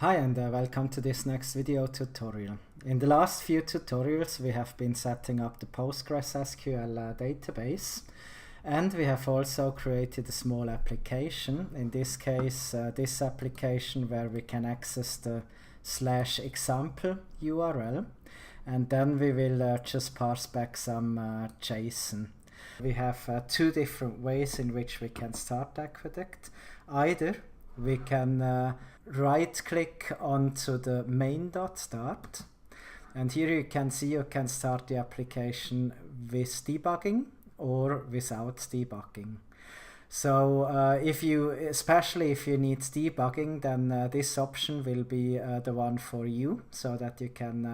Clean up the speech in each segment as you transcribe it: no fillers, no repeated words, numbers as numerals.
Hi and welcome to this next video tutorial. In the last few tutorials we have been setting up the Postgres SQL database, and we have also created a small application, in this case this application where we can access the /example URL, and then we will just parse back some JSON. We have two different ways in which we can start Aqueduct. Either we can right click onto the main.start, and here you can see you can start the application with debugging or without debugging. So especially if you need debugging, then this option will be the one for you, so that you can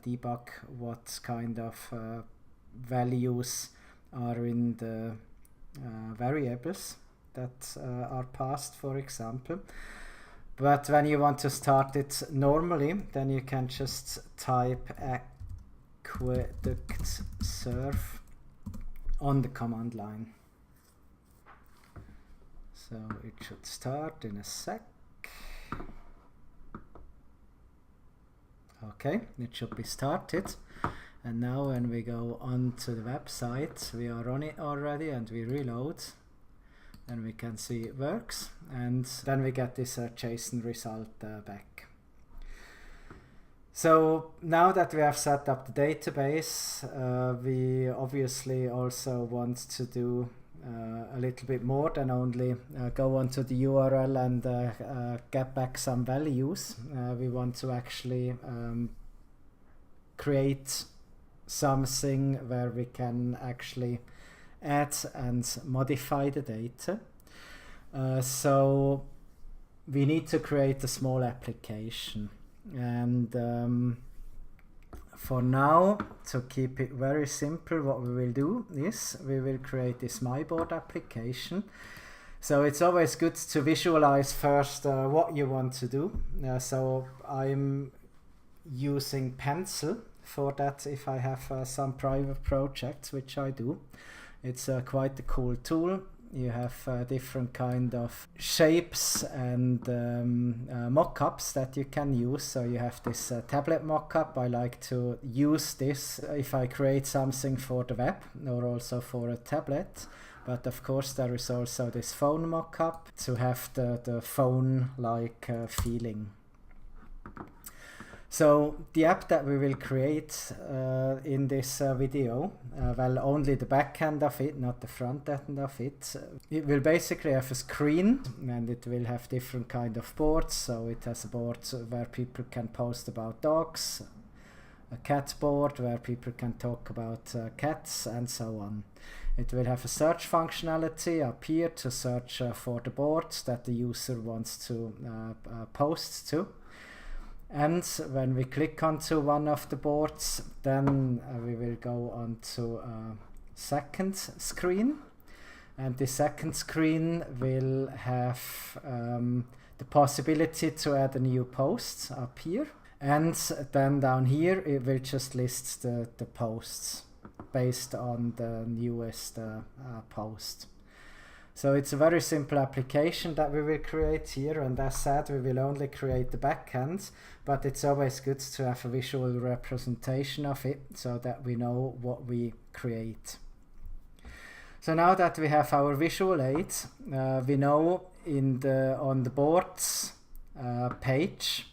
debug what kind of values are in the variables that are passed, for example. But when you want to start it normally, then you can just type Aqueduct serve on the command line. So it should start in a sec. Okay, it should be started. And now when we go onto the website, we are on it already, and we reload. And we can see it works, and then we get this JSON result back. So now that we have set up the database, we obviously also want to do a little bit more than only go onto the URL and get back some values. We want to actually create something where we can actually add and modify the data. So we need to create a small application, and for now, to keep it very simple, what we will do is we will create this MyBoard application. So it's always good to visualize first what you want to do. So I'm using Pencil for that if I have some private projects, which I do. It's quite a cool tool. You have different kind of shapes and mockups that you can use. So you have this tablet mockup. I like to use this if I create something for the web or also for a tablet. But of course there is also this phone mockup to have the phone-like feeling. So the app that we will create in this video, well, only the back end of it, not the front end of it. It will basically have a screen, and it will have different kind of boards. So it has a board where people can post about dogs, a cat board where people can talk about cats, and so on. It will have a search functionality up here to search for the boards that the user wants to post to. And when we click onto one of the boards, then we will go onto a second screen. And the second screen will have the possibility to add a new post up here. And then down here, it will just list the posts based on the newest post. So it's a very simple application that we will create here, and as said, we will only create the backend, but it's always good to have a visual representation of it so that we know what we create. So now that we have our visual aid, we know on the boards page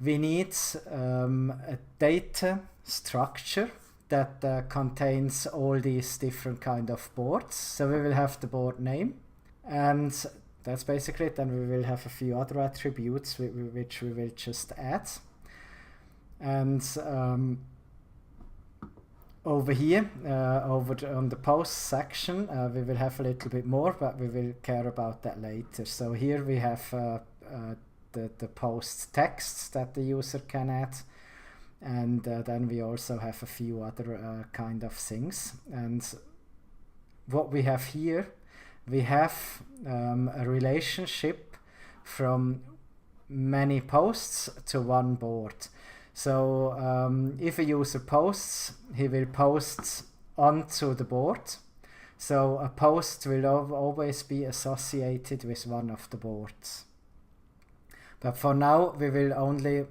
we need a data structure that contains all these different kind of boards. So we will have the board name, and that's basically it. Then we will have a few other attributes which we will just add. And over here, on the post section, we will have a little bit more, but we will care about that later. So here we have the post text that the user can add. And then we also have a few other kind of things. And what we have here, we have a relationship from many posts to one board. So if a user posts, he will post onto the board. So a post will always be associated with one of the boards. But for now, we will only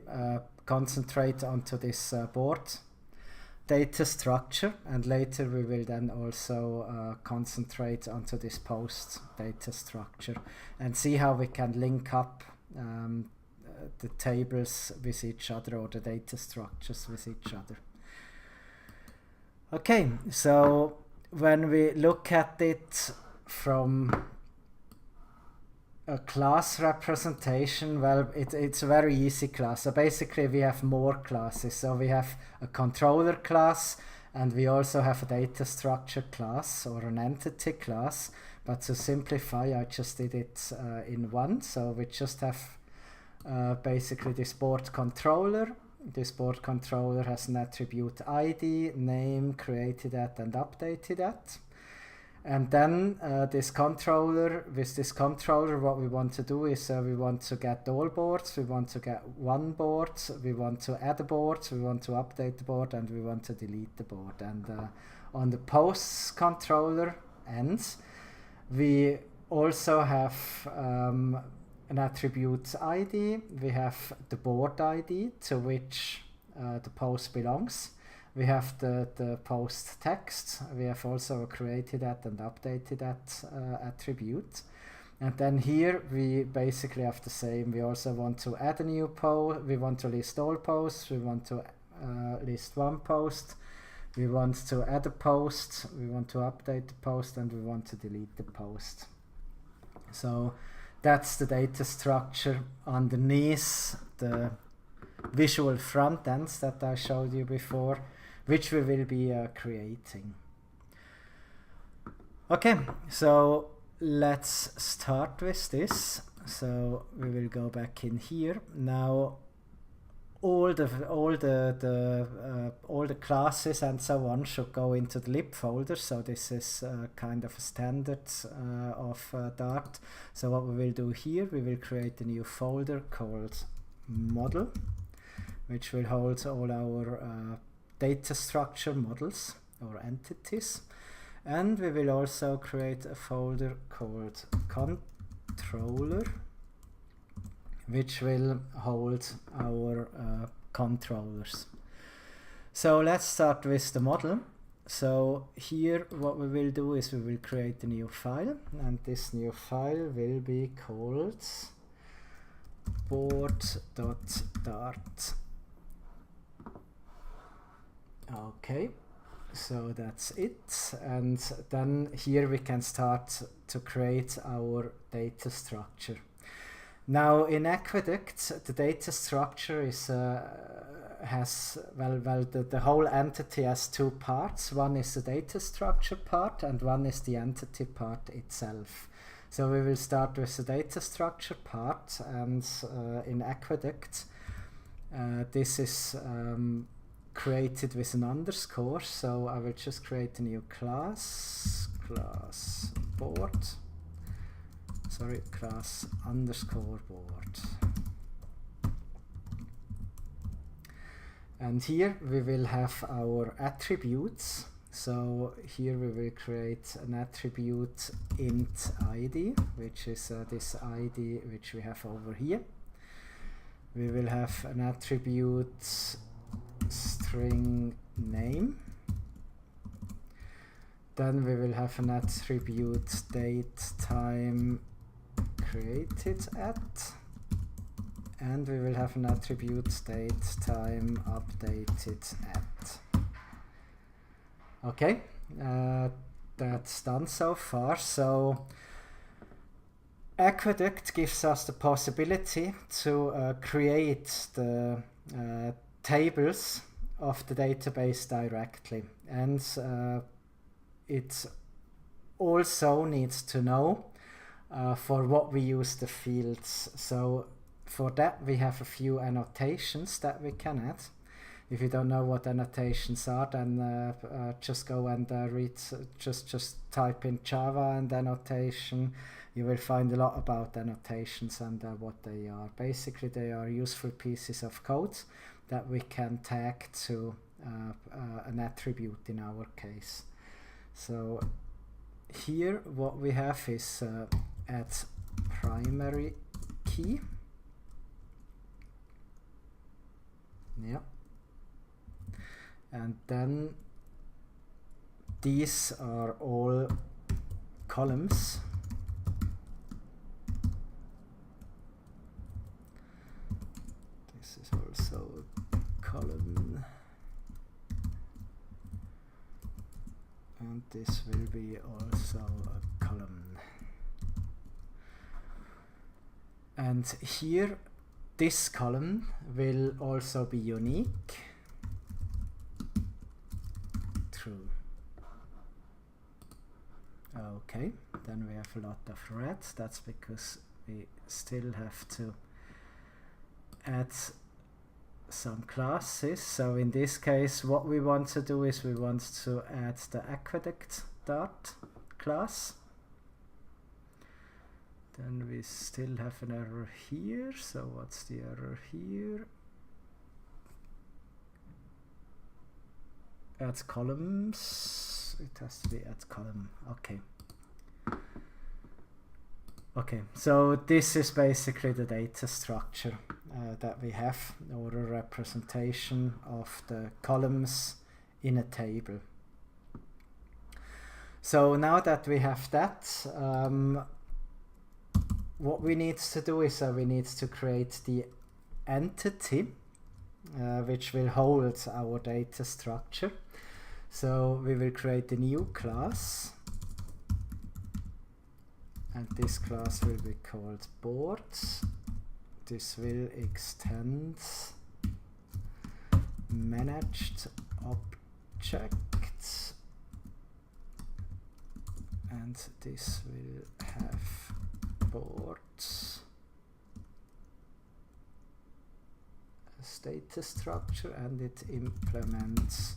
concentrate onto this board data structure, and later we will then also concentrate onto this post data structure and see how we can link up the tables with each other, or the data structures with each other. Okay, so when we look at it from a class representation, well, it's a very easy class. So basically we have more classes. So we have a controller class, and we also have a data structure class or an entity class. But to simplify, I just did it in one. So we just have basically this board controller. This board controller has an attribute ID, name, created at and updated at. And then this controller, with this controller, what we want to do is we want to get all boards, we want to get one board, we want to add a board, we want to update the board, and we want to delete the board. And on the posts controller ends, we also have an attribute ID, we have the board ID to which the post belongs. We have the post text. We have also a created at and updated at attribute. And then here we basically have the same. We also want to add a new post. We want to list all posts. We want to list one post. We want to add a post. We want to update the post, and we want to delete the post. So that's the data structure underneath the visual front ends that I showed you before, which we will be creating. Okay, so let's start with this. So we will go back in here. Now all the classes and so on should go into the lib folder. So this is kind of a standard of Dart. So what we will do here, we will create a new folder called model, which will hold all our data structure models or entities. And we will also create a folder called controller, which will hold our controllers. So let's start with the model. So here what we will do is we will create a new file, and this new file will be called board.dart. Okay, so that's it. And then here we can start to create our data structure. Now in Aqueduct, the data structure is the whole entity has two parts. One is the data structure part, and one is the entity part itself. So we will start with the data structure part, and in Aqueduct, this is created with an underscore. So I will just create a new class board. Sorry, class underscore board. And here we will have our attributes. So here we will create an attribute int id, which is this id which we have over here. We will have an attribute string name. Then we will have an attribute date time created at, and we will have an attribute date time updated at. Okay, that's done so far. So Aqueduct gives us the possibility to create the tables of the database directly, and it also needs to know for what we use the fields. So for that we have a few annotations that we can add. If you don't know what annotations are, then just go and read, just type in Java and annotation. You will find a lot about annotations and what they are. Basically they are useful pieces of code that we can tag to an attribute in our case. So here what we have is add primary key, Yeah. And then these are all columns. This is also a column. And this will be also a column. And here, this column will also be unique. True. Okay, then we have a lot of red. That's because we still have to add some classes. So in this case, what we want to do is we want to add the Aqueduct Dart class. Then we still have an error here. So what's the error here? Add columns. It has to be add column. Okay. Okay, so this is basically the data structure that we have, or a representation of the columns in a table. So now that we have that, what we need to do is we need to create the entity which will hold our data structure. So we will create a new class, and this class will be called boards. This will extend managed objects, and this will have boards as data structure, and it implements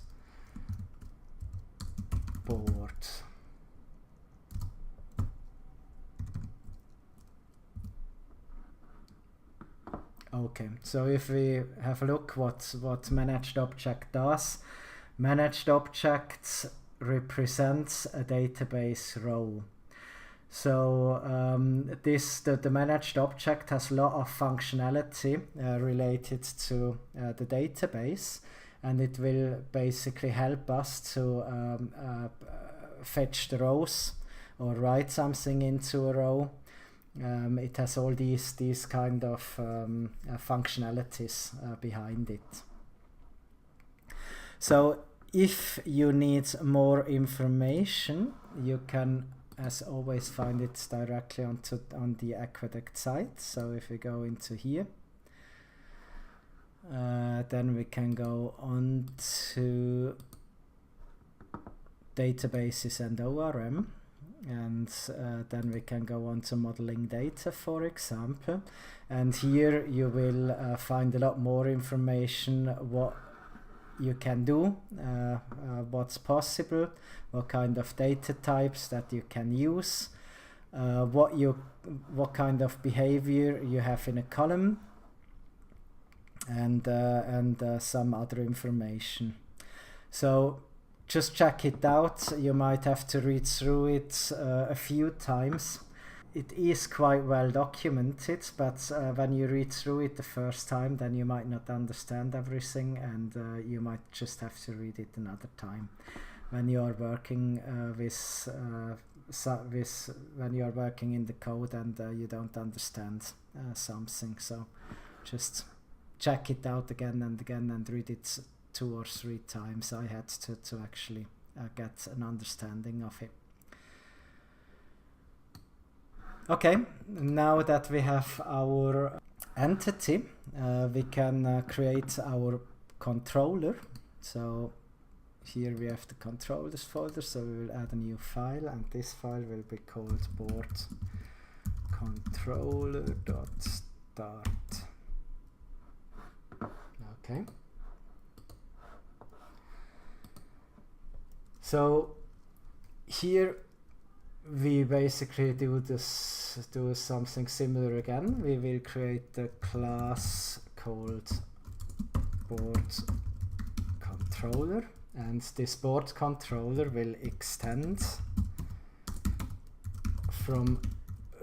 board. Okay, so if we have a look what managed object does, managed objects represents a database row. So the managed object has a lot of functionality related to the database, and it will basically help us to fetch the rows or write something into a row. It has all these kind of functionalities behind it. So if you need more information, you can, as always, find it directly on the Aqueduct site. So if we go into here, then we can go on to databases and ORM. And then we can go on to modeling data, for example, and here you will find a lot more information, what you can do, what's possible, what kind of data types that you can use, what kind of behavior you have in a column, and some other information. So just check it out. You might have to read through it a few times. It is quite well documented, but when you read through it the first time, then you might not understand everything, and you might just have to read it another time when you are working when you are working in the code and you don't understand something. So just check it out again and again and read it 2 or 3 times. I had to actually get an understanding of it. Okay, now that we have our entity, we can create our controller. So here we have the controllers folder, so we will add a new file, and this file will be called board controller.start. Okay. So here we basically do something similar again. We will create a class called board controller, and this board controller will extend from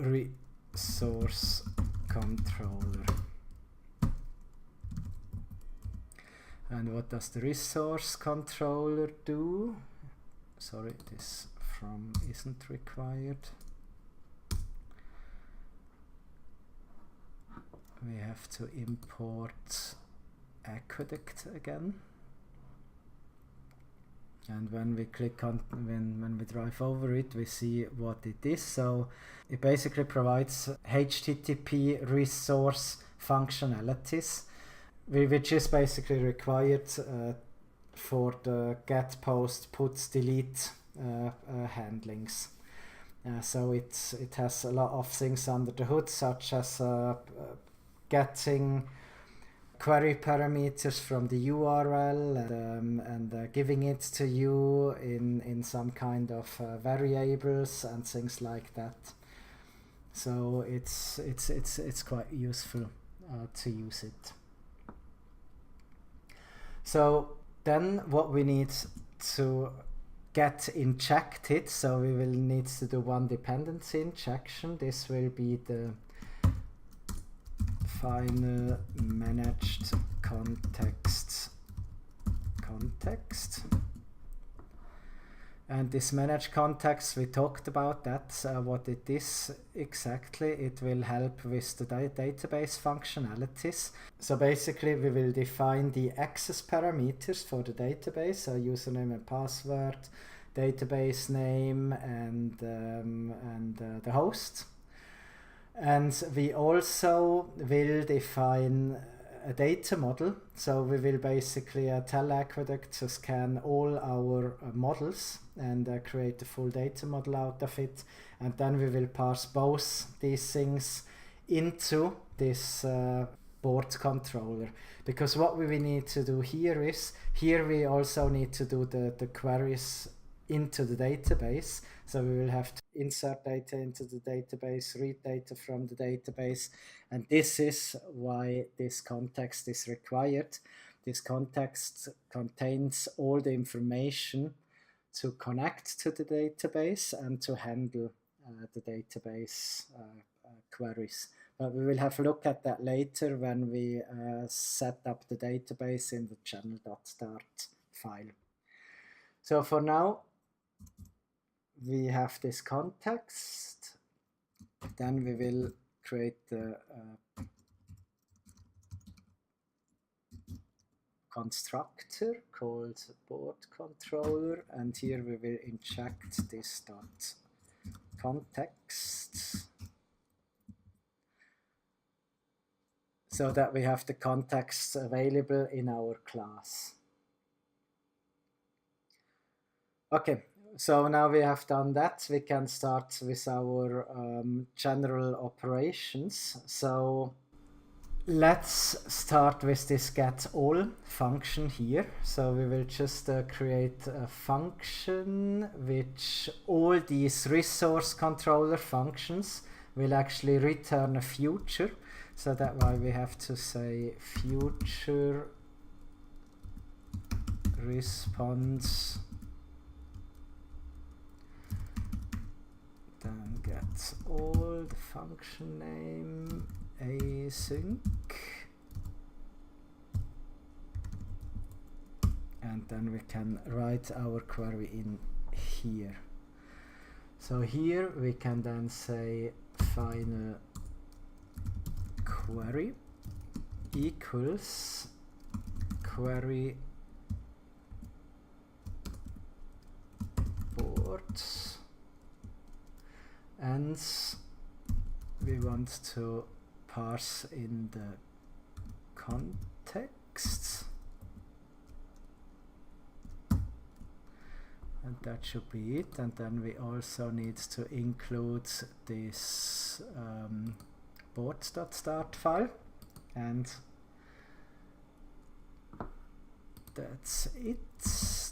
resource controller. And what does the resource controller do? Sorry, this from isn't required. We have to import Aqueduct again. And when we click on, when we drive over it, we see what it is. So it basically provides HTTP resource functionalities, which is basically required for the get, post, puts, delete handlings. So it has a lot of things under the hood, such as getting query parameters from the URL and giving it to you in some kind of variables and things like that. So it's quite useful to use it. So then what we need to get injected, so we will need to do one dependency injection. This will be the final managed context. And this managed context, we talked about that, what it is exactly. It will help with the database functionalities. So basically we will define the access parameters for the database, so username and password, database name, and the host. And we also will define a data model. So we will basically tell Aqueduct to scan all our models and create a full data model out of it. And then we will pass both these things into this board controller. Because what we need to do here is, here we also need to do the queries into the database. So we will have to insert data into the database, read data from the database, and this is why this context is required. This context contains all the information to connect to the database and to handle the database queries. But we will have a look at that later when we set up the database in the channel.start file. So for now, we have this context, then we will create the constructor called board controller, and here we will inject this dot context so that we have the context available in our class. Okay. So now we have done that, we can start with our general operations. So let's start with this get all function here. So we will just create a function which all these resource controller functions will actually return a future. So that's why we have to say future response. Then get all the function name async, and then we can write our query in here. So here we can then say final query equals query board. And we want to parse in the context, and that should be it. And then we also need to include this board.start file, and that's it.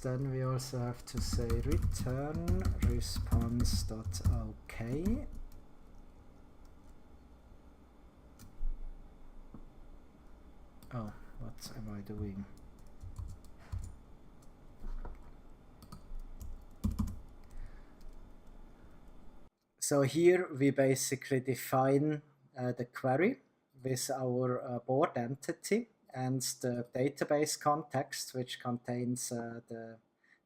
Then we also have to say return response.ok. Oh, what am I doing? So here we basically define the query with our board entity, and the database context, which contains the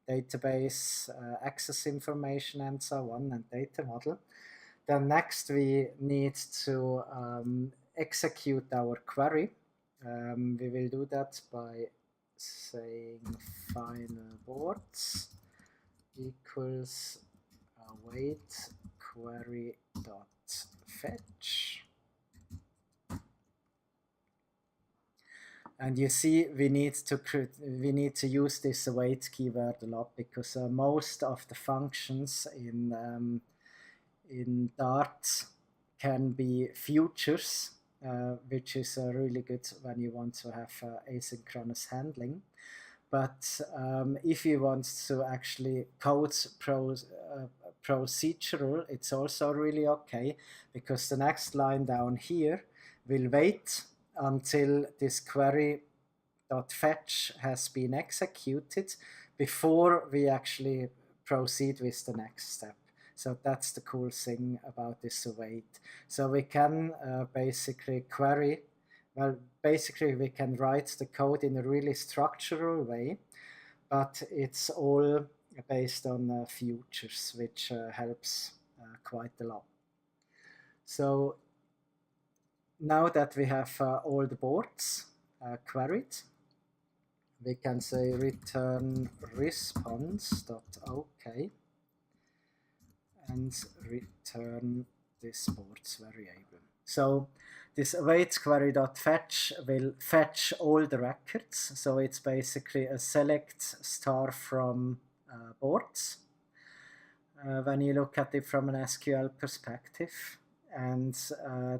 database access information and so on, and data model. Then next we need to execute our query. We will do that by saying final boards equals await query dot fetch. And you see, we need to use this await keyword a lot, because most of the functions in Dart can be futures, which is really good when you want to have asynchronous handling. But if you want to actually code procedural, it's also really okay, because the next line down here will wait until this query.fetch has been executed before we actually proceed with the next step. So that's the cool thing about this await. So we can basically query, well, basically we can write the code in a really structural way, but it's all based on futures, which helps quite a lot. So now that we have all the boards queried, we can say return response.ok and return this boards variable. So this await query.fetch will fetch all the records. So it's basically a select star from boards when you look at it from an SQL perspective. And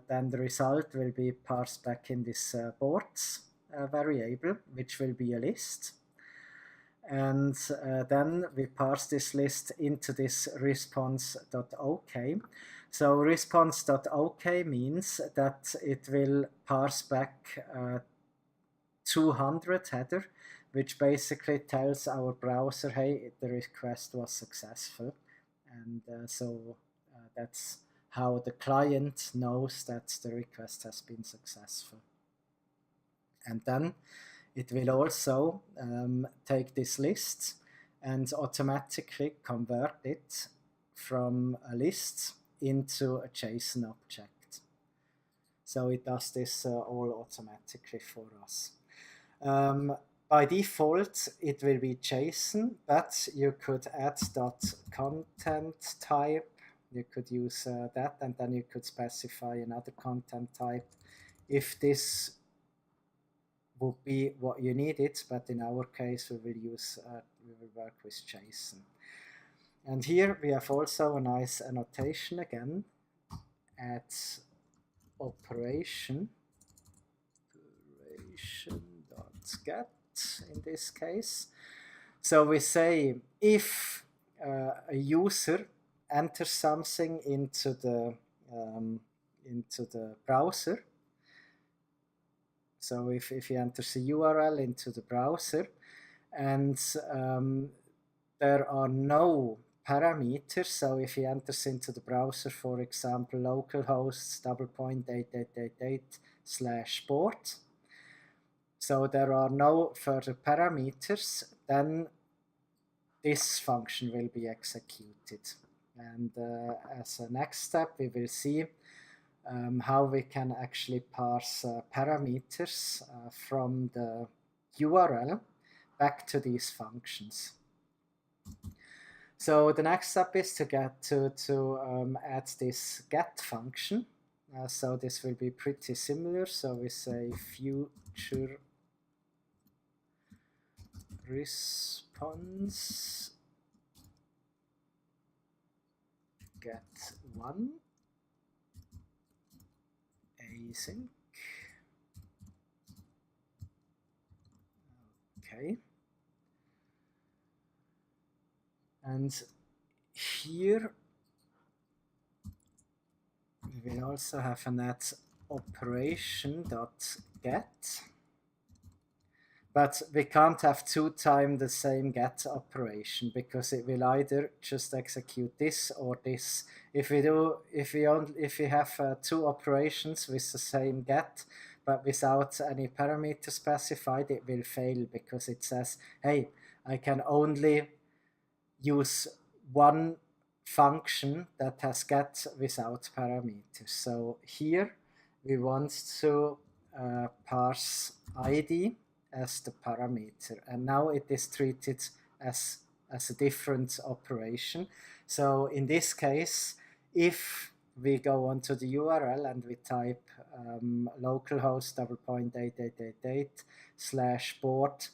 then the result will be parsed back in this boards variable, which will be a list. And then we parse this list into this response.ok. So response.ok means that it will parse back 200 header, which basically tells our browser, hey, the request was successful. And so that's how the client knows that the request has been successful. And then it will also take this list and automatically convert it from a list into a JSON object. So it does this all automatically for us. By default, it will be JSON, but you could add .content type. You could use that, and then you could specify another content type if this would be what you needed, but in our case we will work with JSON. And here we have also a nice annotation again at operation.get in this case. So we say if a user enters something into the browser. So if he enters a URL into the browser and there are no parameters, so if he enters into the browser, for example, localhost /8888/port, so there are no further parameters, then this function will be executed. And as a next step, we will see how we can actually parse parameters from the URL back to these functions. So the next step is to get to add this get function. So this will be pretty similar. So we say future response get one async. Okay. And here we will also have an add operation.get, but we can't have 2 times the same get operation because it will either just execute this or this. If we have 2 operations with the same get, but without any parameter specified, it will fail because it says, hey, I can only use one function that has get without parameters. So here we want to parse ID as the parameter, and now it is treated as a different operation. So in this case, if we go onto the URL and we type localhost 8888/port/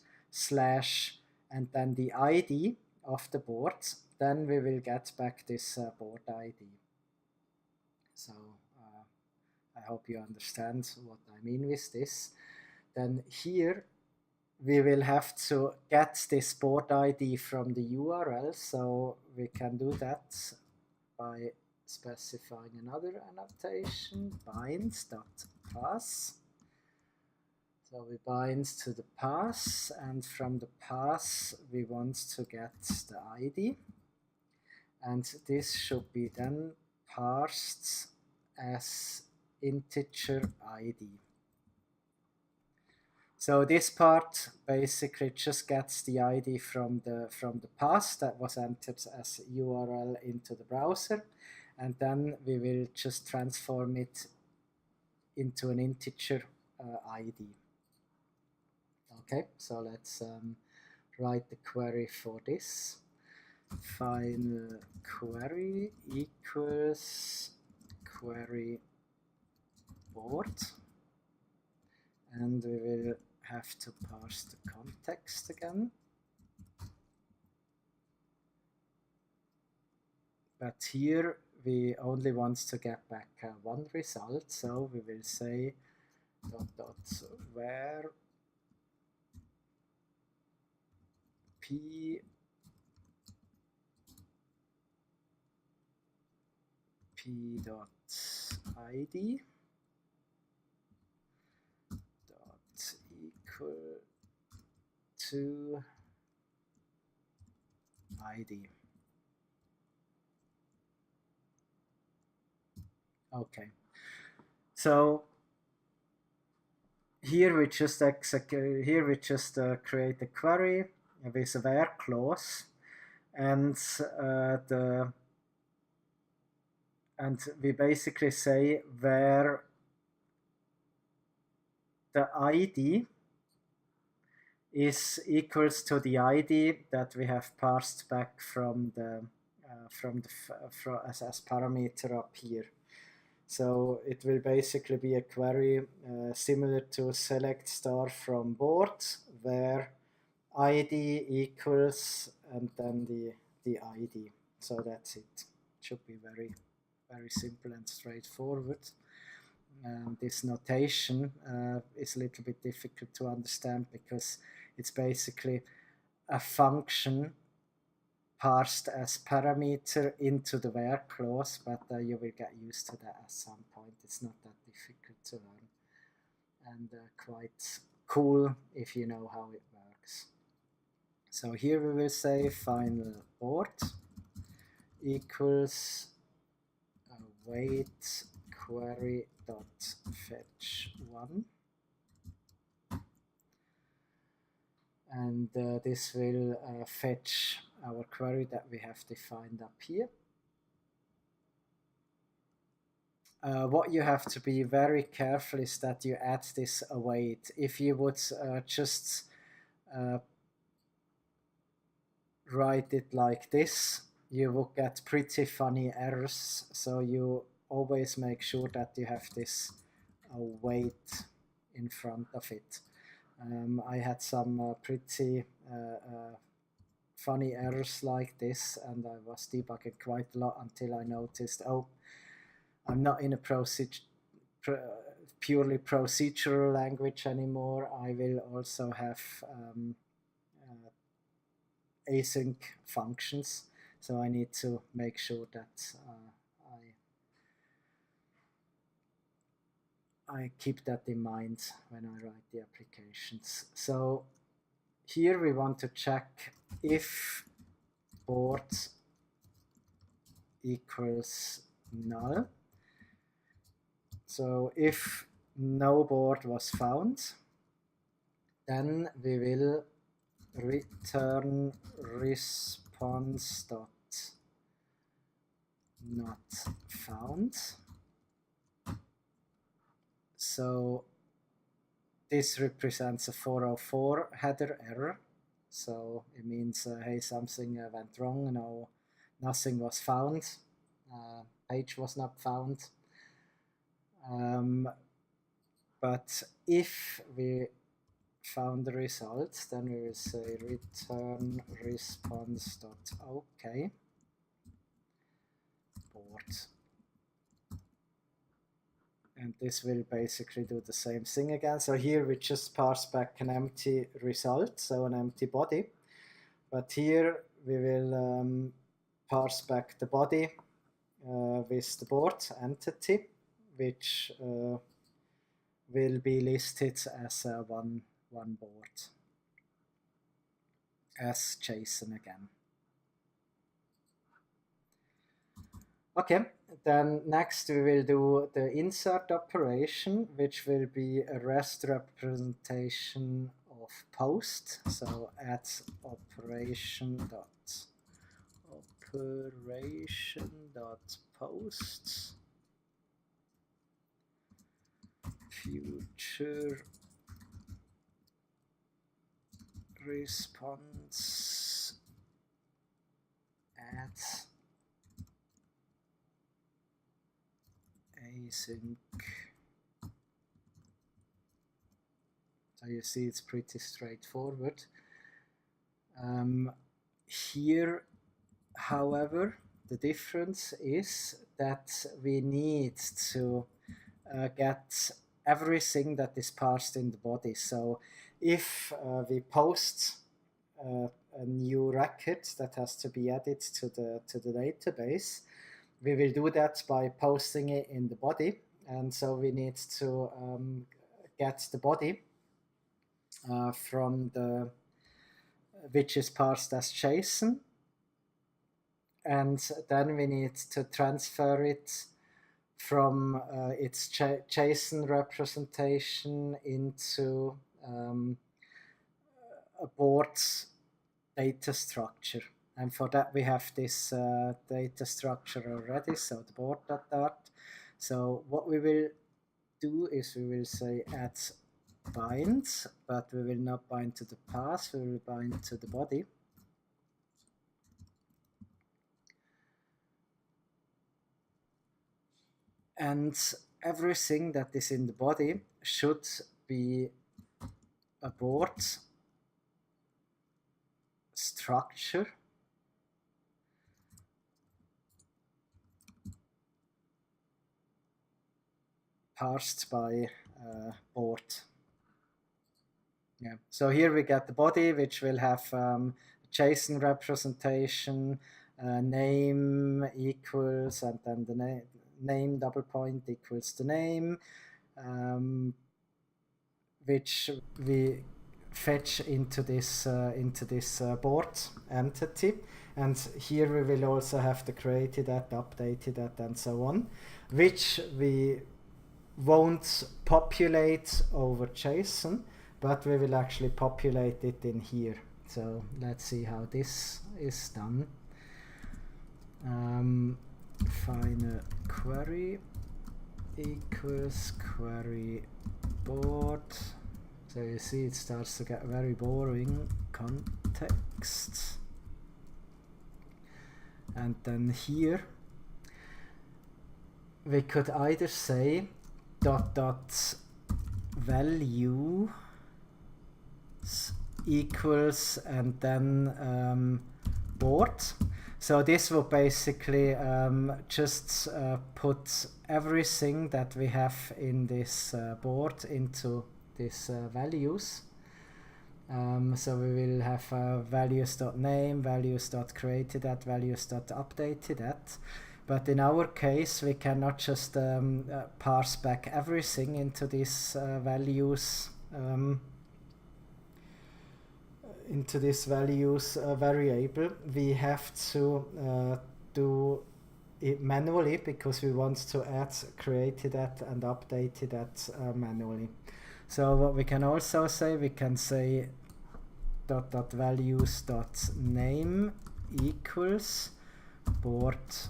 and then the ID of the board, then we will get back this board ID. So I hope you understand what I mean with this. Then here we will have to get this board ID from the URL, so we can do that by specifying another annotation, binds.pass. So we bind to the pass, and from the pass we want to get the ID, and this should be then parsed as integer ID. So this part basically just gets the ID from the pass that was entered as URL into the browser, and then we will just transform it into an integer ID. Okay, so let's write the query for this. Final query equals query board, and we will have to parse the context again. But here we only want to get back one result, so we will say where p dot id dot equal to id. Okay, so here we just create a query with a where clause, and we basically say where the ID is equals to the ID that we have parsed back from as parameter up here. So it will basically be a query similar to select star from board, where ID equals and then the ID. So that's it. It should be very, very simple and straightforward. And this notation is a little bit difficult to understand because it's basically a function parsed as parameter into the where clause, but you will get used to that at some point. It's not that difficult to learn, and quite cool if you know how it works. So here we will say final board equals await query dot fetch 1, and this will fetch our query that we have defined up here. What you have to be very careful is that you add this await. If you would just write it like this, you will get pretty funny errors. So you always make sure that you have this await in front of it. I had some pretty funny errors like this, and I was debugging quite a lot until I noticed, oh, I'm not in a purely procedural language anymore. I will also have async functions, so I need to make sure that I keep that in mind when I write the applications. So here we want to check if board equals null. So if no board was found, then we will return response dot not found. So this represents a 404 header error. So it means, hey, something went wrong. No, nothing was found. Page was not found. But if we found the result, then we will say return response.ok board. And this will basically do the same thing again. So here we just parse back an empty result, so an empty body. But here we will parse back the body with the board entity, which will be listed as one board as JSON again. Okay, then next we will do the insert operation, which will be a REST representation of post. So add operation.post future response add async. So you see it's pretty straightforward. Here, however, the difference is that we need to get everything that is parsed in the body. So if we post a new record that has to be added to the database, we will do that by posting it in the body. And so we need to get the body from the which is parsed as JSON, and then we need to transfer it from its JSON representation into a board data structure. And for that we have this data structure already, so the board.dart. So what we will do is we will say add bind, but we will not bind to the path, we will bind to the body. And everything that is in the body should be a board structure parsed by board. Yeah. So here we get the body, which will have JSON representation, name equals, and then the name double point equals the name, which we fetch into this board entity. And here we will also have the created at, updated at, and so on, which we won't populate over JSON, but we will actually populate it in here. So let's see how this is done. Final query equals query board. So you see it starts to get very boring context. And then here we could either say dot value equals and then board. So this will basically just put everything that we have in this board into these values. So we will have values.name, values.created at, values.updated at. But in our case, we cannot just parse back everything into these values variable. We have to do it manually because we want to add created that and updated that manually. So what we can also say, we can say .values.name equals board.name,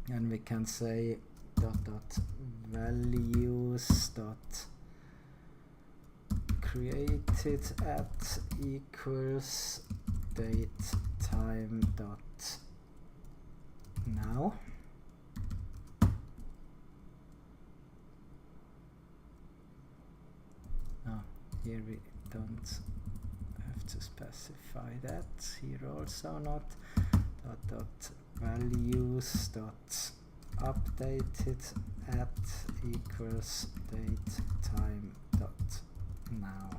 and we can say .values.created at equals date time dot now. Here we don't have to specify that. Here also not. Values dot updated at equals date time dot now.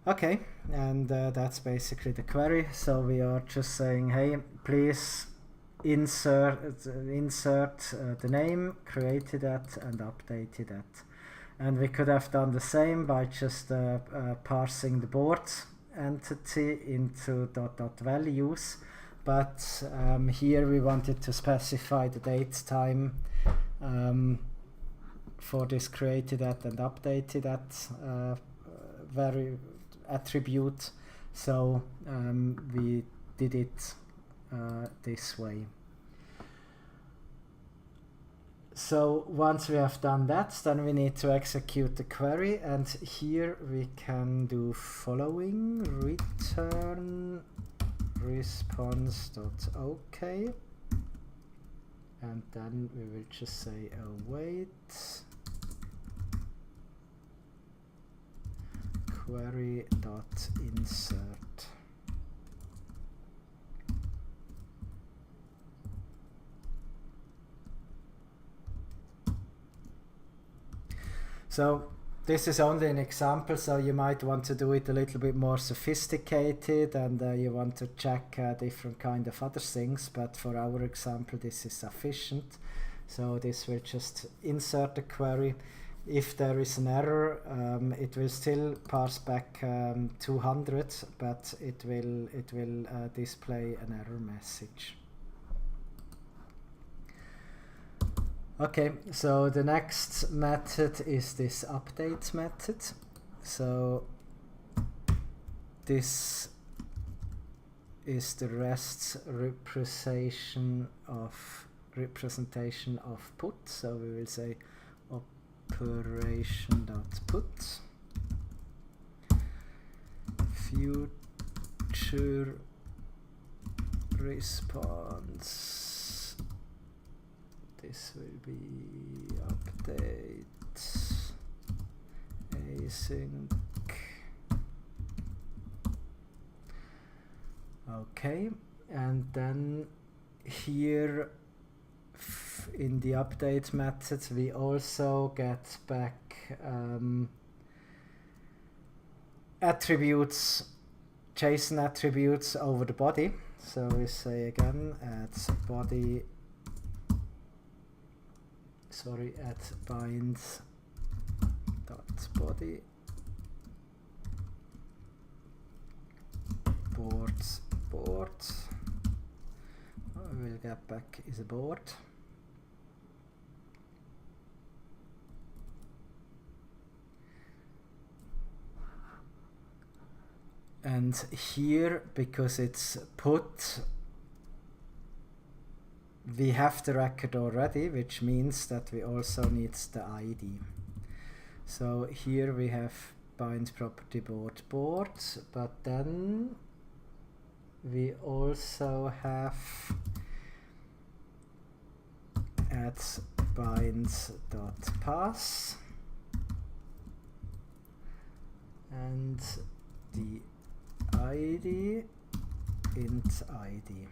Okay, and that's basically the query. So we are just saying, hey, please insert the name, created at, and updated at. And we could have done the same by just parsing the board entity into .values, but here we wanted to specify the date time for this created at and updated at attribute, so we did it this way. So once we have done that, then we need to execute the query, and here we can do following: return response.ok, and then we will just say await query.insert. So this is only an example, so you might want to do it a little bit more sophisticated, and you want to check different kind of other things, but for our example this is sufficient. So this will just insert the query. If there is an error, it will still parse back 200, but it will display an error message. Okay, so the next method is this update method. So this is the REST representation of put. So we will say operation.put future response. This will be update async. Okay, and then here in the update method we also get back attributes, JSON attributes over the body. So we say again at body, at bind.body board. We'll get back is a board. And here, because it's put, we have the record already, which means that we also need the ID. So here we have bind property board, but then we also have at bind.pass and the ID int ID.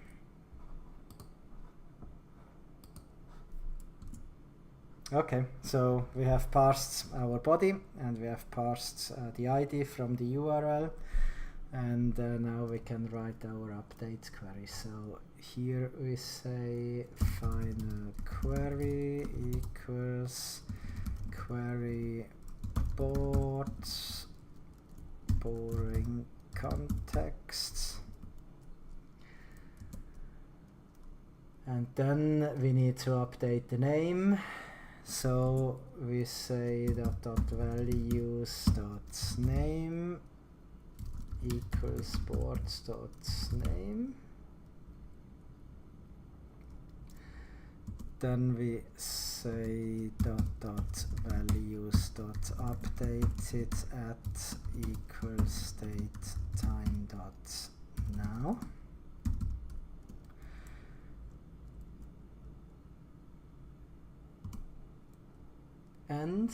Okay, so we have parsed our body and we have parsed the ID from the URL, and now we can write our update query. So here we say final query equals query board boring context. And then we need to update the name. So we say .values.name equals sports.name. Then we say .values.updated at equals date time dot now. And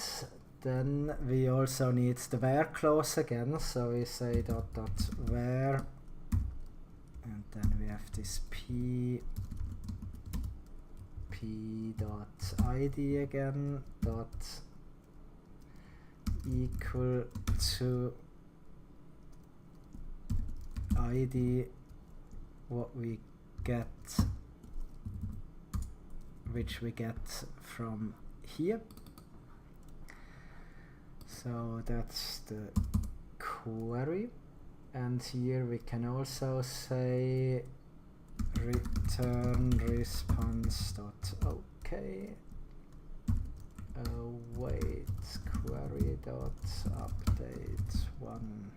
then we also need the where clause again, so we say .where, and then we have this p.id again, dot equal to id what we get, which we get from here. So that's the query, and here we can also say return response.ok await query dot update one.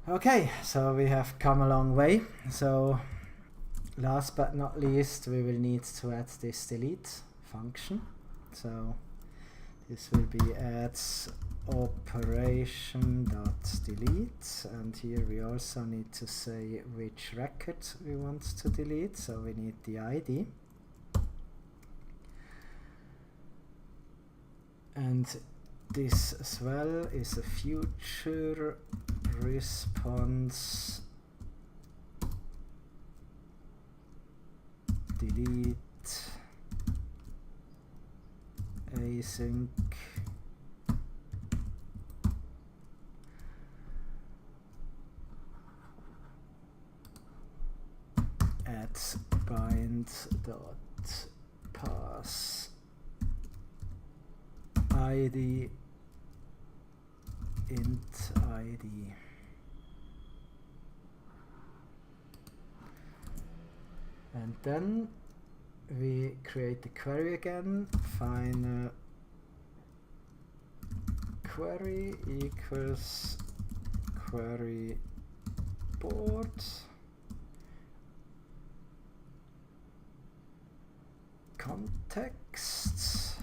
Okay, so we have come a long way. So last but not least, we will need to add this delete function. So this will be adds operation.delete, and here we also need to say which record we want to delete, so we need the ID. And this as well is a future response delete async at bind dot pass id int id. And then we create the query again, final query equals query board context.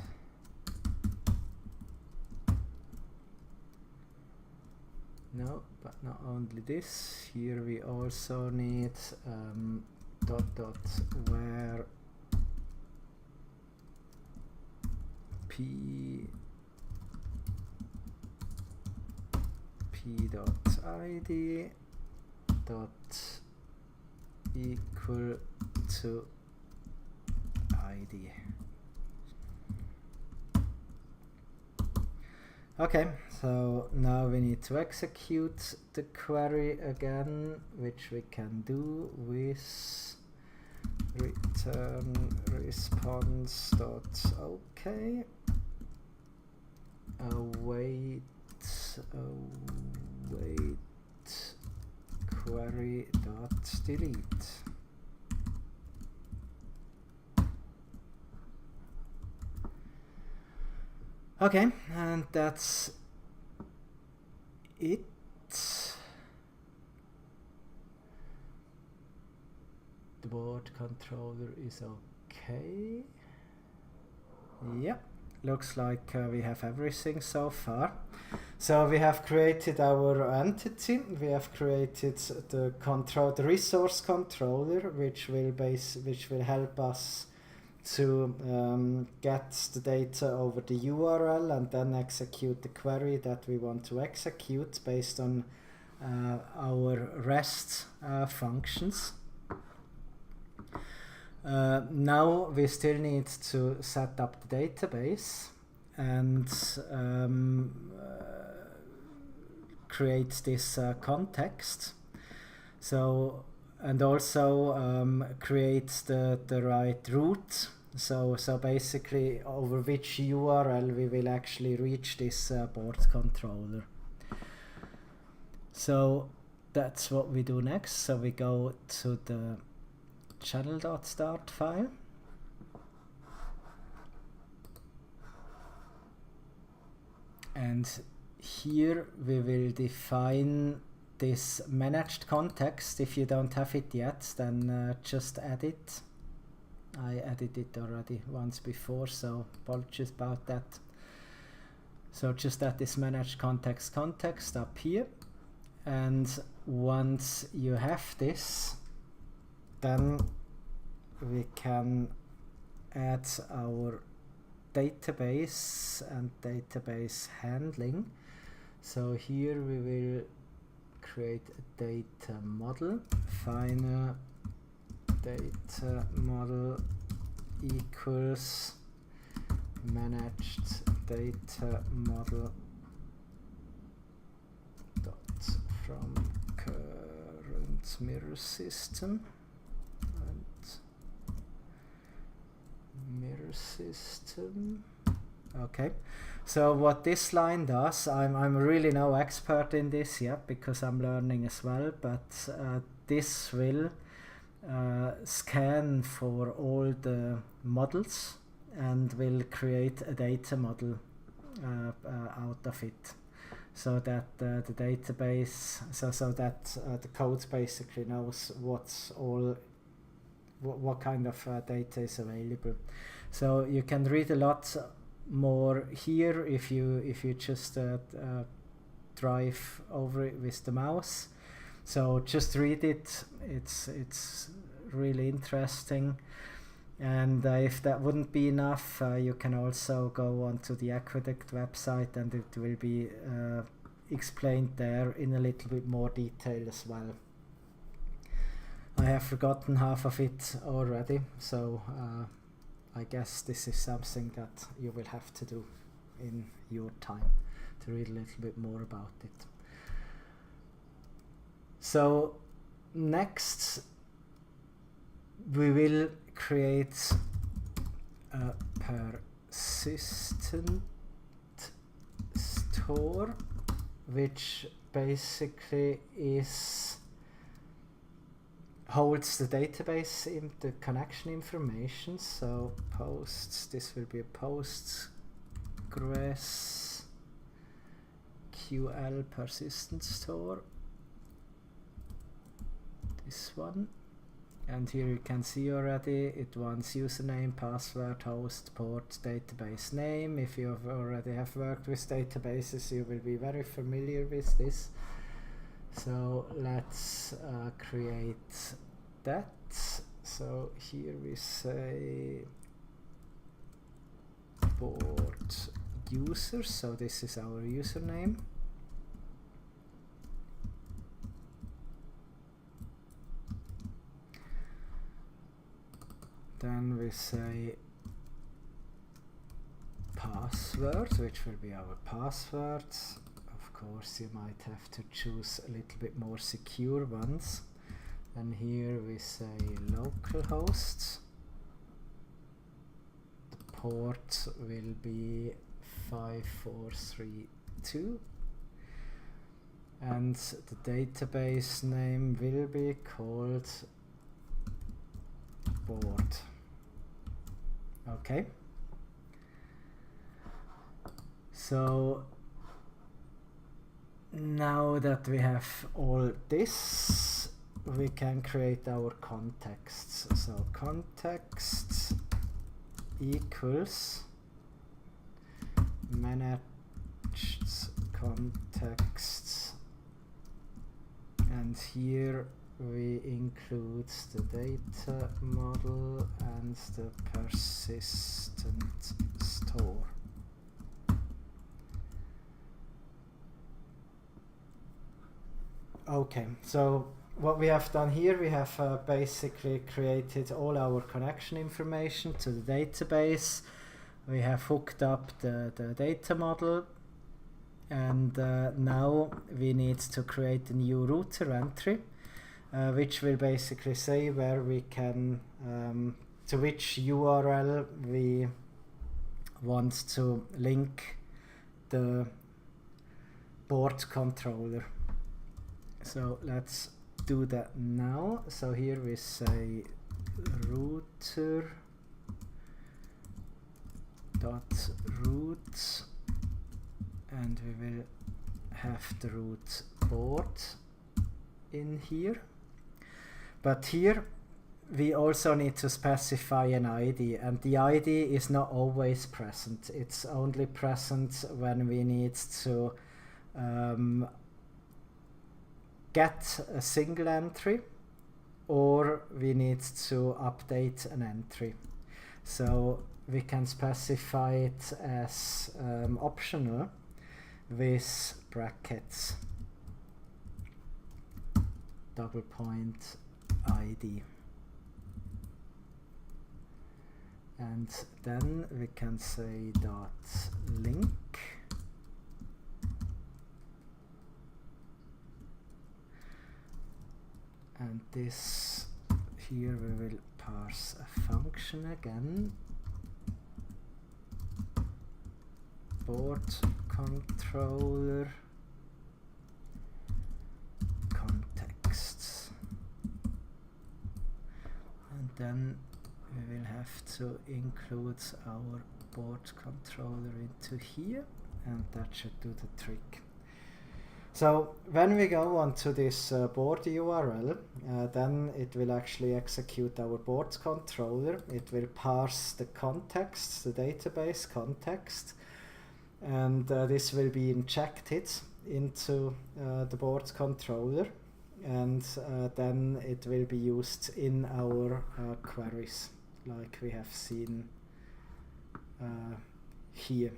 No, but not only this, here we also need where p.id dot equal to id. Okay, so now we need to execute the query again, which we can do with return response.ok await query.delete. Okay, and that's it. The board controller is okay. Yeah, looks like we have everything so far. So we have created our entity. We have created the resource controller, which will help us to get the data over the URL and then execute the query that we want to execute based on our REST functions. Now we still need to set up the database and create this context. So, and also create the right route So basically over which URL we will actually reach this board controller. So that's what we do next. So we go to the channel.start file. And here we will define this managed context. If you don't have it yet, then just add it. I added it already once before, so apologies about that. So just add this managed context up here. And once you have this, then we can add our database and database handling. So here we will create a data model. Final data model equals managed data model dot from current mirror system and mirror system. Okay, so what this line does, I'm really no expert in this yet because I'm learning as well, but this will scan for all the models and will create a data model out of it, so that the database, so that the code basically knows what kind of data is available. So you can read a lot more here if you just drive over it with the mouse. So just read it. It's really interesting. And if that wouldn't be enough, you can also go onto the Aqueduct website and it will be explained there in a little bit more detail as well. I have forgotten half of it already, so I guess this is something that you will have to do in your time to read a little bit more about it. So next we will create a persistent store, which basically holds the database in the connection information. So this will be a Postgres QL persistent store, this one. And here you can see already it wants username, password, host, port, database name. If you already have worked with databases, you will be very familiar with this. So let's create that. So here we say board user, so this is our username. Then we say password, which will be our password. Of course, you might have to choose a little bit more secure ones. And here we say localhost. The port will be 5432. And the database name will be called board. Okay. So now that we have all this, we can create our contexts. So context equals managed contexts, and here we include the data model and the persistent store. Okay, so what we have done here, we have basically created all our connection information to the database. We have hooked up the data model, and now we need to create a new router entry, which will basically say where we can to which URL we want to link the board controller. So let's do that now. So here we say router dot root, and we will have the root board in here. But here we also need to specify an ID, and the ID is not always present. It's only present when we need to get a single entry, or we need to update an entry. So we can specify it as optional with brackets, double point ID. And then we can say dot link, and this here we will parse a function again, board controller context, and then we will have to include our board controller into here, and that should do the trick. So when we go onto this board URL, then it will actually execute our board controller. It will parse the context, the database context, and this will be injected into the board controller, and then it will be used in our queries, like we have seen here.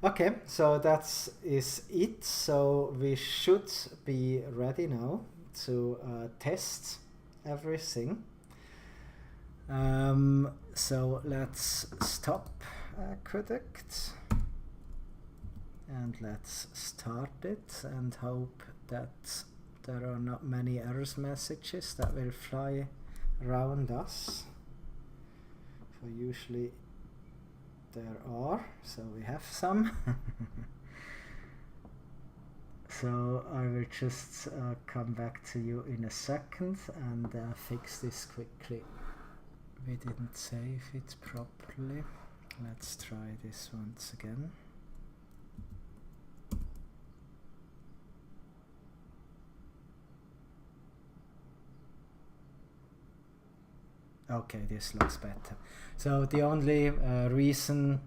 Okay, so that is it. So we should be ready now to test everything. So let's stop Aqueduct and let's start it and hope that there are not many errors messages that will fly around us. So usually there are, so we have some. So I will just come back to you in a second and fix this quickly. We didn't save it properly. Let's try this once again. Okay, this looks better. So the only reason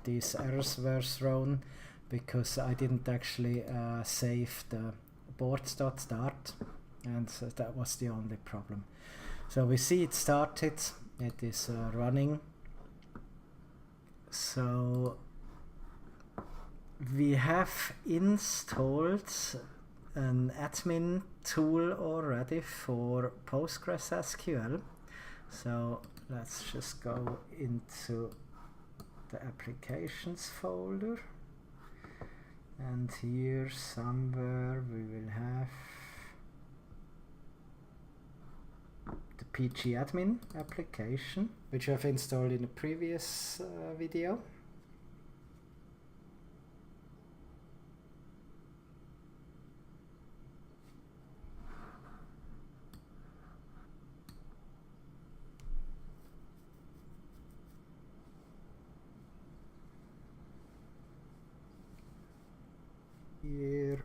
these errors were thrown because I didn't actually save the board.start, and so that was the only problem. So we see it started, it is running. So we have installed an admin tool already for Postgres SQL. So let's just go into the applications folder, and here somewhere we will have the pgadmin application, which I've installed in the previous video. Here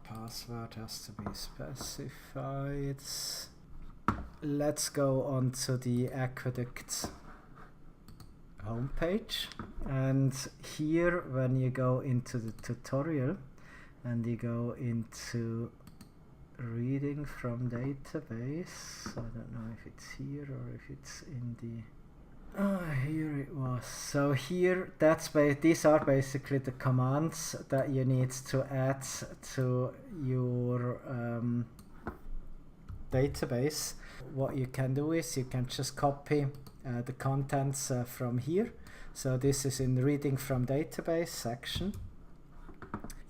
password has to be specified. Let's go on to the Aqueduct homepage, and here when you go into the tutorial and you go into reading from database, I don't know if it's here or if it's in the here it was. So here, these are basically the commands that you need to add to your database. What you can do is you can just copy the contents from here. So this is in reading from database section.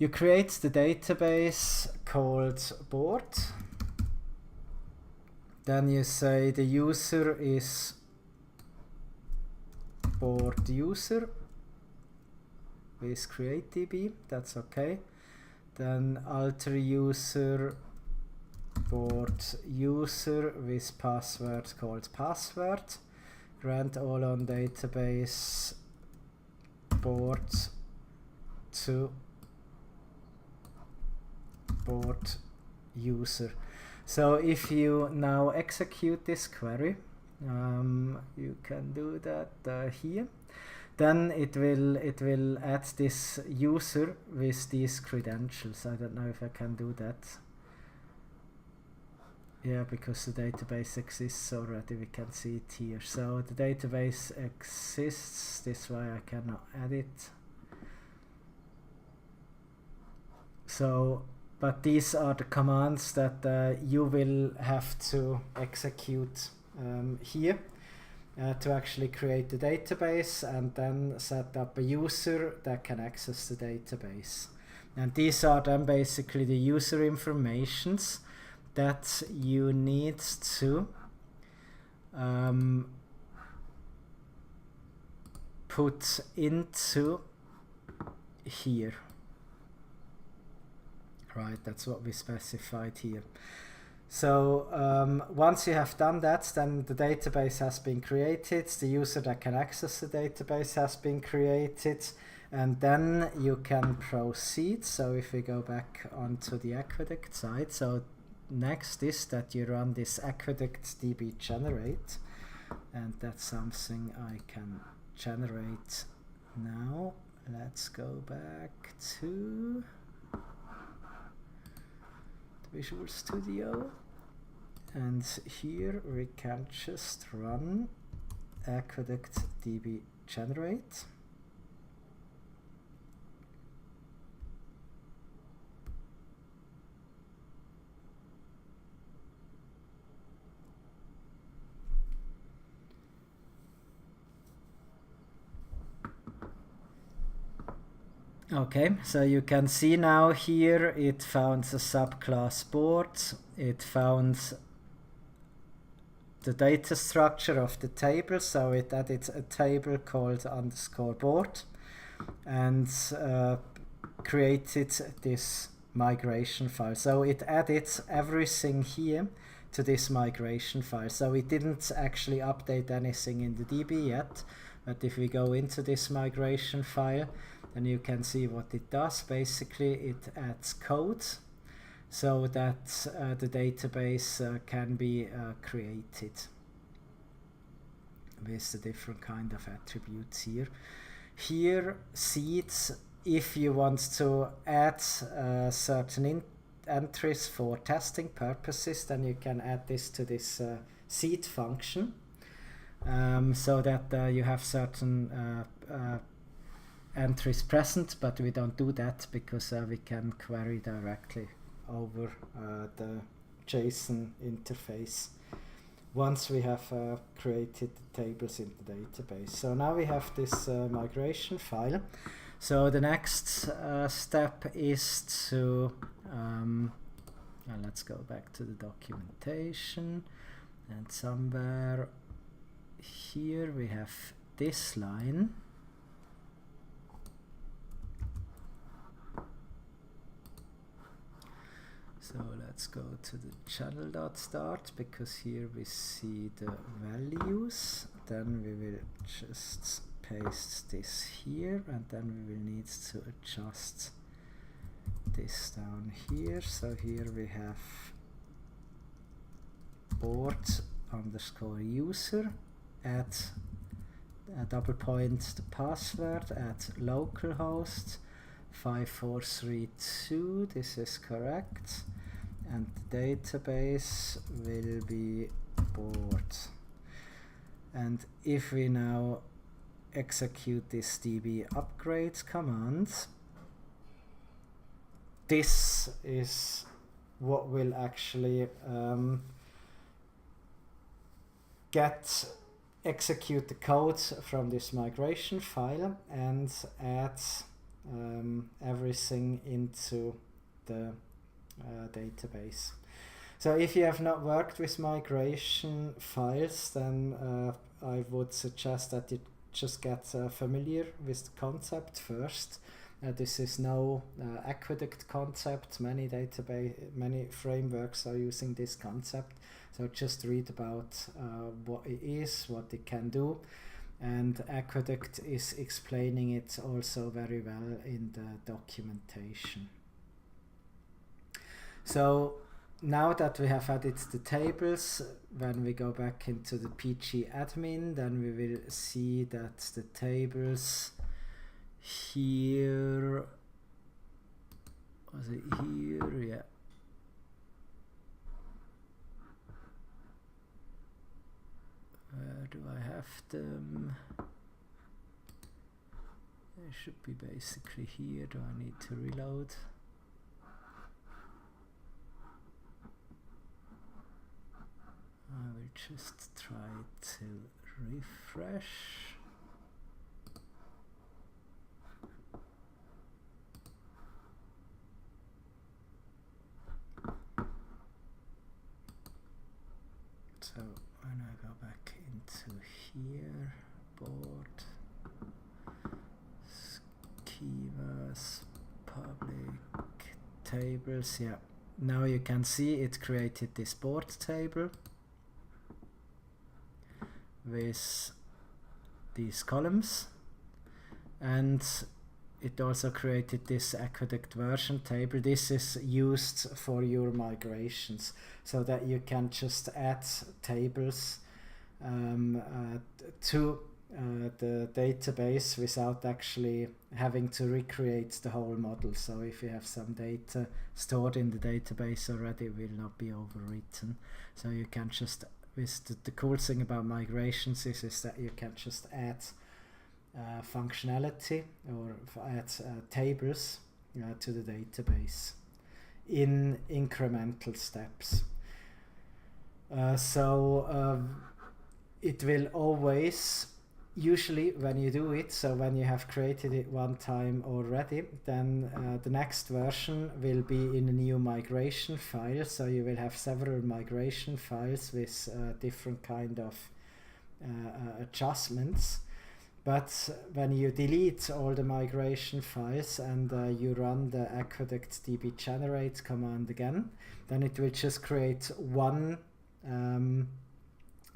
You create the database called board. Then you say the user is board user with createDB, that's okay. Then alter user board user with password called password. Grant all on database board to board user. So if you now execute this query, you can do that here. Then it will add this user with these credentials. I don't know if I can do that. Yeah, because the database exists already, we can see it here. So the database exists, this way I cannot add it. So, but these are the commands that you will have to execute here to actually create the database, and then set up a user that can access the database. And these are then basically the user informations that you need to put into here. Right, that's what we specified here. So once you have done that, then the database has been created, the user that can access the database has been created, and then you can proceed. So if we go back onto the Aqueduct side, so next is that you run this Aqueduct DB generate, and that's something I can generate now. Let's go back to Visual Studio, and here we can just run Aqueduct DB generate. Okay, so you can see now here it found the subclass board, it found the data structure of the table, so it added a table called _board and created this migration file. So it added everything here to this migration file. So it didn't actually update anything in the DB yet, but if we go into this migration file, then you can see what it does. Basically, it adds code so that the database can be created with the different kind of attributes here. Here, seeds, if you want to add certain entries for testing purposes, then you can add this to this seed function, so that you have certain entries present, but we don't do that because we can query directly over the JSON interface once we have created the tables in the database. So now we have this migration file. So the next step is to let's go back to the documentation, and somewhere here we have this line. So let's go to the channel.start, because here we see the values. Then we will just paste this here, and then we will need to adjust this down here. So here we have board underscore user, add a double point the password at localhost 5432, this is correct, and the database will be board. And if we now execute this db upgrade command, this is what will actually execute the code from this migration file and add everything into the database. So if you have not worked with migration files, then I would suggest that you just get familiar with the concept first. This is no Aqueduct concept. Many frameworks are using this concept. So just read about what it is, what it can do, and Aqueduct is explaining it also very well in the documentation. So now that we have added the tables, when we go back into the PG admin, then we will see that the tables here, was it here? Yeah. Where do I have them? They should be basically here. Do I need to reload? I will just try to refresh. So when I go back into here, board, schemas, public tables, yeah. Now you can see it created this board table with these columns, and it also created this Aqueduct version table. This is used for your migrations, so that you can just add tables to the database without actually having to recreate the whole model. So if you have some data stored in the database already, it will not be overwritten. So you can just, with the cool thing about migrations is that you can just add functionality or add tables to the database in incremental steps. It will always, usually when you do it, so when you have created it one time already, then the next version will be in a new migration file. So you will have several migration files with different kind of adjustments. But when you delete all the migration files and you run the Aqueduct db generate command again, then it will just create one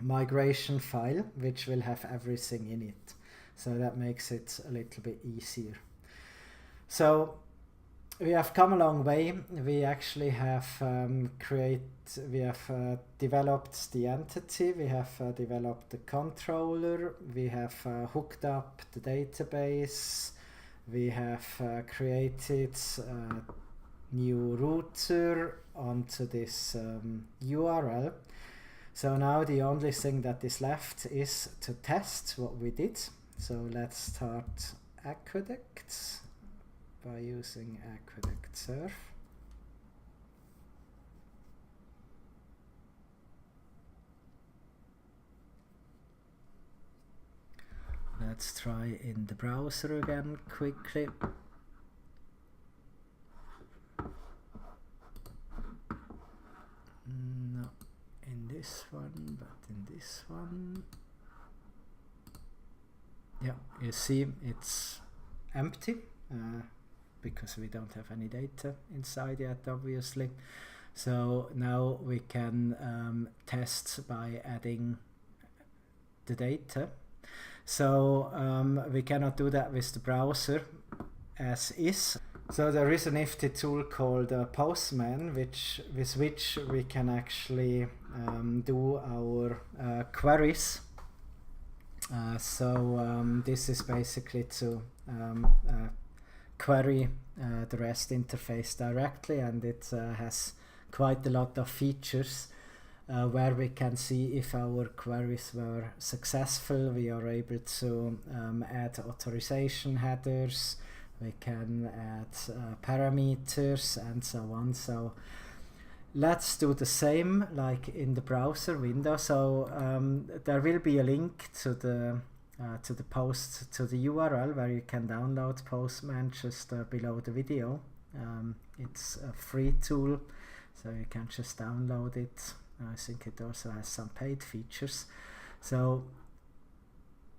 migration file which will have everything in it. So that makes it a little bit easier. So we have come a long way. We actually have developed the entity, we have developed the controller, we have hooked up the database, we have created a new router onto this URL. So now the only thing that is left is to test what we did. So let's start Aqueduct by using Aqueduct Surf. Let's try in the browser again quickly. No, in this one, but in this one. Yeah, you see it's empty because we don't have any data inside yet, obviously. So now we can test by adding the data. So we cannot do that with the browser as is. So there is a nifty tool called Postman, with which we can actually do our queries. This is basically to query the REST interface directly, and it has quite a lot of features where we can see if our queries were successful. We are able to add authorization headers, we can add parameters and so on. So let's do the same like in the browser window. So there will be a link to the to the post, to the URL where you can download Postman just below the video. It's a free tool, so you can just download it. I think it also has some paid features. So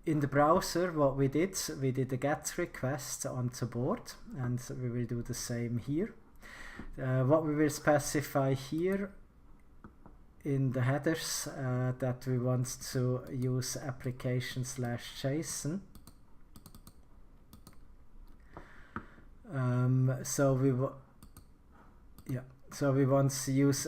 in the browser, what we did a GET request onto board, and we will do the same here. What we will specify here in the headers that we want to use application/JSON. So we want to use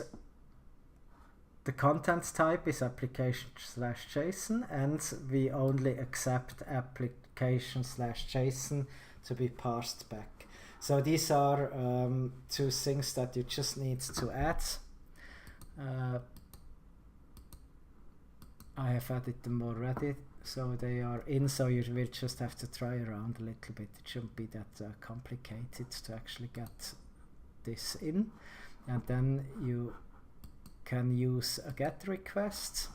the content type is application/JSON, and we only accept application/JSON to be parsed back. So these are two things that you just need to add. I have added them already, so they are in, so you will just have to try around a little bit. It shouldn't be that complicated to actually get this in. And then you can use a GET request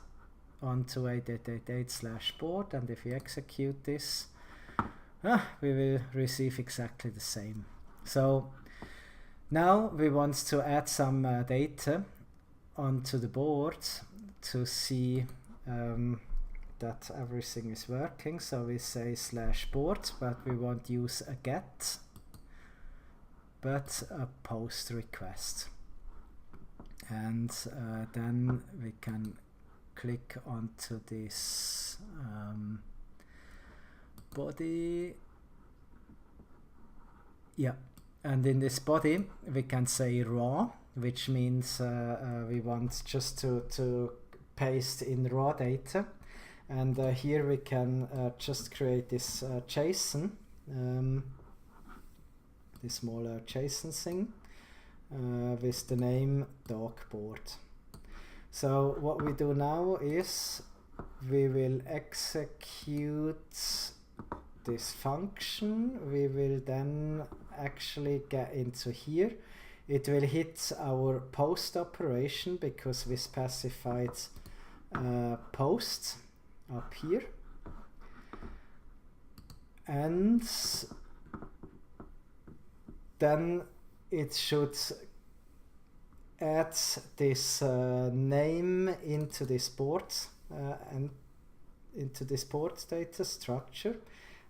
onto 8.8.8/board, and if you execute this, we will receive exactly the same. So now we want to add some data onto the board to see that everything is working. So we say /board, but we won't use a GET, but a POST request. And then we can click onto this body. Yeah, and in this body we can say raw, which means we want just to paste in raw data. And here we can just create this JSON, this smaller JSON thing, with the name dogboard. So what we do now is we will execute this function. We will then actually get into here. It will hit our post operation because we specified post up here, and then it should add this name into this board and into this board data structure,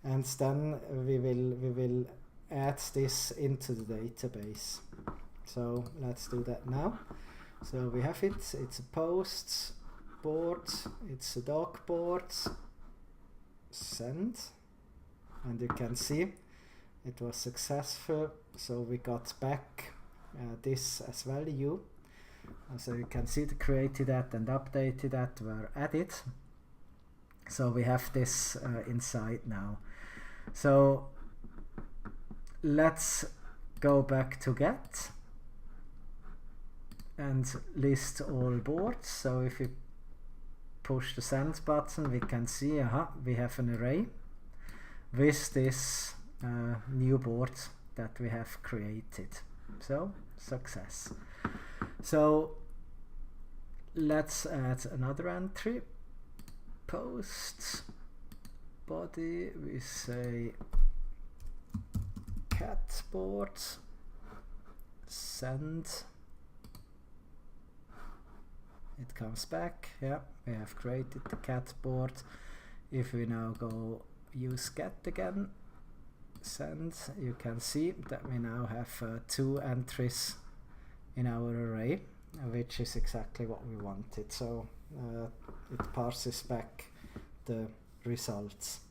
and then we will add this into the database. So let's do that now. So we have it. It's a post board. It's a dog board. Send, and you can see it was successful. So we got back this as value. So you can see the created at and updated at were added. So we have this inside now. So let's go back to GET and list all boards. So if you push the send button, we can see we have an array with this new board that we have created. So success. So let's add another entry. Post body, we say cat board, send. It comes back. Yeah, we have created the cat board. If we now go use get again, send, you can see that we now have 2 entries in our array, which is exactly what we wanted. So it parses back the results.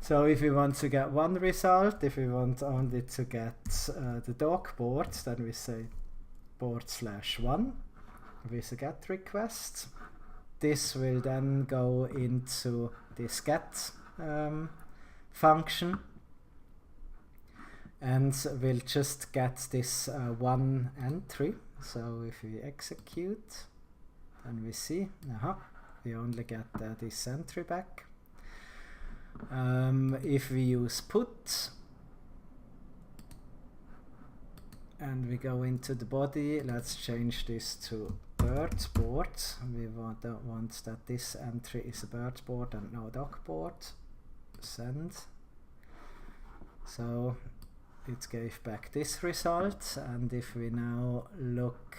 So if we want to get one result, if we want only to get the dog board, then we say board/1 with a get request. This will then go into this get function, and we'll just get this one entry. So if we execute, then we see, we only get this entry back. If we use put and we go into the body, let's change this to bird board. We don't want that this entry is a bird board and no dog board. Send. So it gave back this result, and if we now look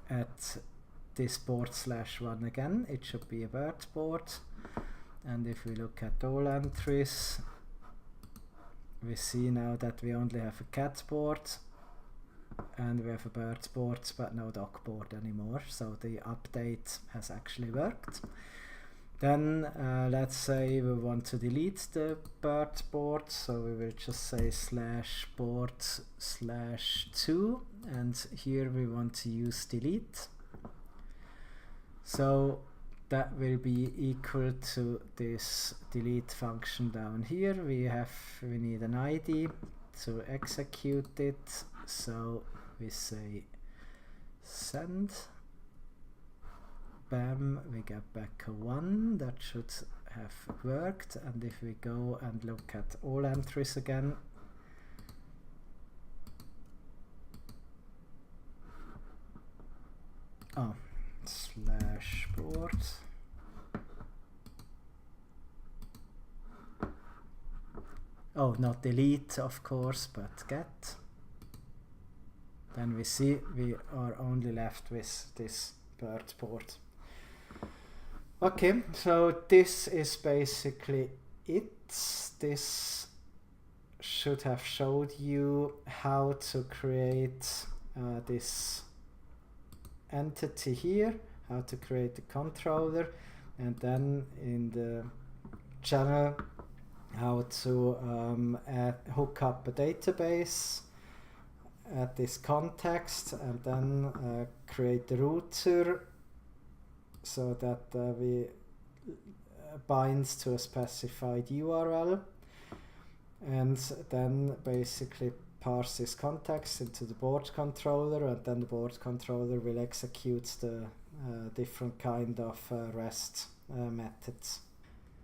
at this board /1 again, it should be a bird board. And if we look at all entries, we see now that we only have a cat board and we have a bird board but no dog board anymore, so the update has actually worked. Then let's say we want to delete the bird board, so we will just say /board/2, and here we want to use delete. So that will be equal to this delete function down here. We need an ID to execute it, so we say send. Bam, we get back a 1. That should have worked. And if we go and look at all entries again, /board. Oh, not delete, of course, but get. Then we see we are only left with this bird board. Okay, so this is basically it. This should have showed you how to create this entity here, how to create the controller, and then in the channel how to hook up a database at this context, and then create the router so that we binds to a specified URL, and then basically parse this context into the board controller, and then the board controller will execute the different kind of REST methods.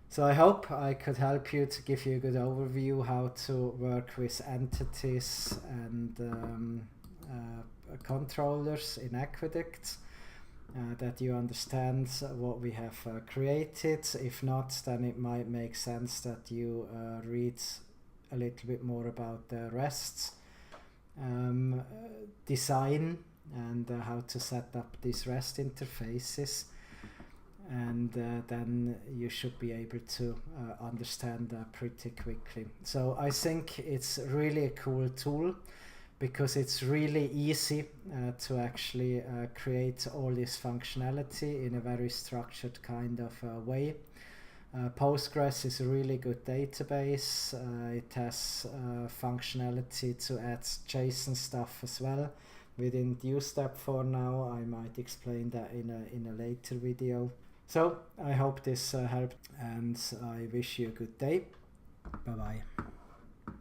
So I hope I could help you to give you a good overview how to work with entities and controllers in Aqueduct, that you understand what we have created. If not, then it might make sense that you read a little bit more about the REST design and how to set up these REST interfaces. And then you should be able to understand pretty quickly. So I think it's really a cool tool, because it's really easy to actually create all this functionality in a very structured kind of way. Postgres is a really good database. It has functionality to add JSON stuff as well. We didn't use that for now. I might explain that in a later video. So I hope this helped, and I wish you a good day. Bye bye.